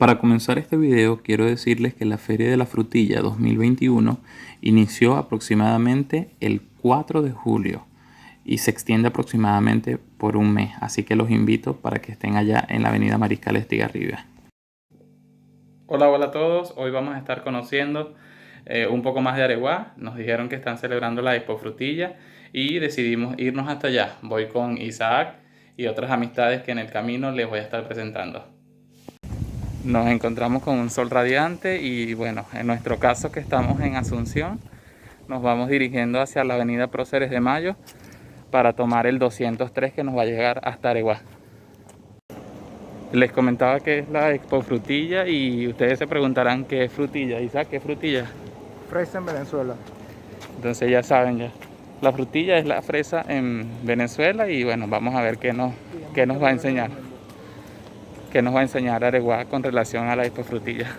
Para comenzar este video quiero decirles que la Feria de la Frutilla 2021 inició aproximadamente el 4 de julio y se extiende aproximadamente por un mes, así que los invito para que estén allá en la avenida Mariscal Estigarribia. Hola a todos, hoy vamos a estar conociendo un poco más de Areguá. Nos dijeron que están celebrando la Expo Frutilla y decidimos irnos hasta allá. Voy con Isaac y otras amistades que en el camino les voy a estar presentando. Nos encontramos con un sol radiante y bueno, en nuestro caso que estamos en Asunción, nos vamos dirigiendo hacia la avenida Próceres de Mayo para tomar el 203 que nos va a llegar hasta Areguá. Les comentaba que es la Expo Frutilla y ustedes se preguntarán qué es frutilla. Isaac, ¿qué es frutilla? Fresa en Venezuela. Entonces ya saben ya. La frutilla es la fresa en Venezuela y bueno, vamos a ver qué nos va a enseñar. ¿Qué nos va a enseñar Areguá con relación a la Expo Frutilla?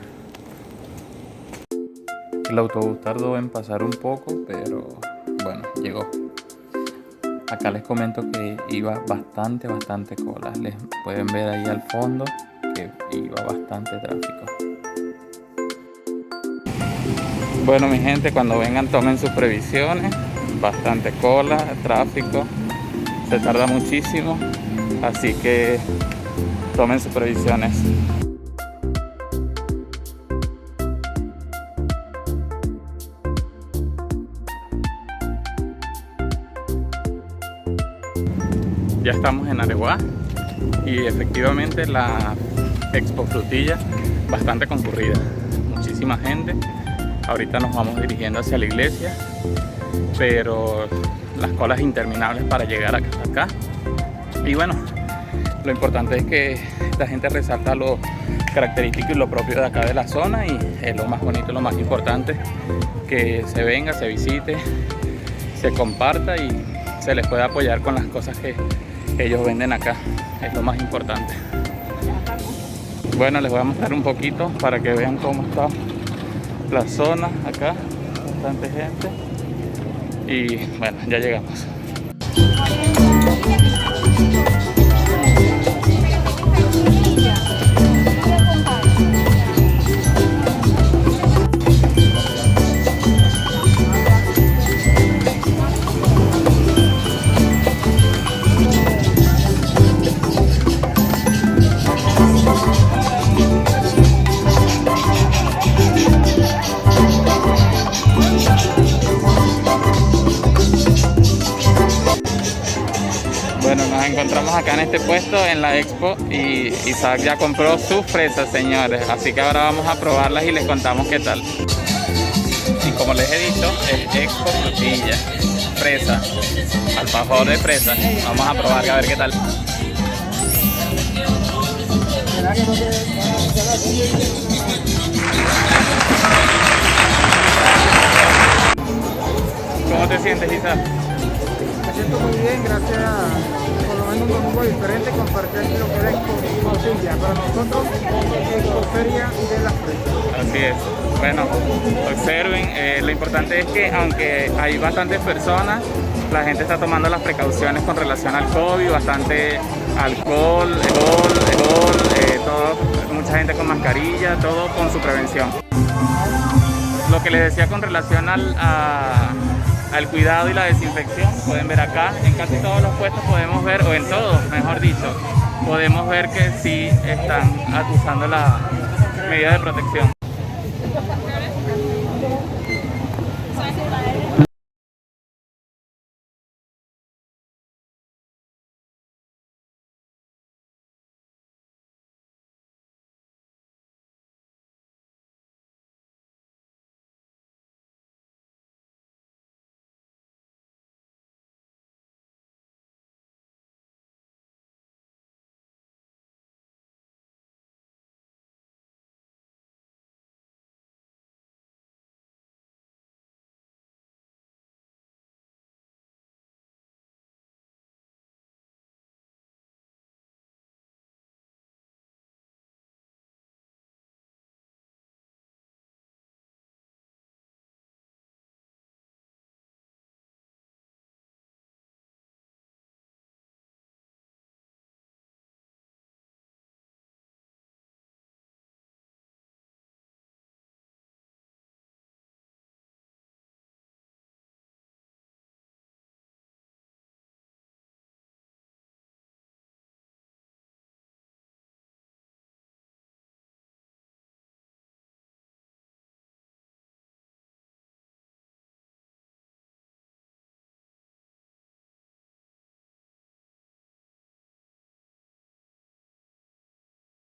El autobús tardó en pasar un poco, pero bueno, llegó. Acá les comento que iba bastante cola. Les pueden ver ahí al fondo que iba bastante tráfico. Bueno, mi gente, cuando vengan tomen sus previsiones. Bastante cola, tráfico. Se tarda muchísimo, así que tomen sus previsiones. Ya estamos en Areguá y efectivamente la Expo Frutilla bastante concurrida, muchísima gente. Ahorita nos vamos dirigiendo hacia la iglesia, pero las colas interminables para llegar acá. Y bueno, lo importante es que esta gente resalta lo característico y lo propio de acá de la zona, y es lo más bonito, lo más importante, que se venga, se visite, se comparta y se les pueda apoyar con las cosas que ellos venden acá. Es lo más importante. Bueno, les voy a mostrar un poquito para que vean cómo está la zona acá. Bastante gente. Y bueno, ya llegamos. Bueno, nos encontramos acá en este puesto en la Expo y Isaac ya compró sus fresas, señores. Así que ahora vamos a probarlas y les contamos qué tal. Y como les he dicho, es Expo Frutilla, fresa, alfajor de fresa. Vamos a probar a ver qué tal. ¿Cómo te sientes, Isaac? Me siento muy bien, gracias a por lo menos un domingo diferente compartir lo que es Expo Frutilla. Para nosotros es Expo Feria de la Fresa. Así es. Bueno, observen, lo importante es que aunque hay bastantes personas, la gente está tomando las precauciones con relación al COVID, bastante alcohol, mucha gente con mascarilla, todo con su prevención. Lo que les decía con relación al cuidado y la desinfección, pueden ver acá, en casi todos los puestos podemos ver, o en todos, mejor dicho, podemos ver que sí están usando la medida de protección.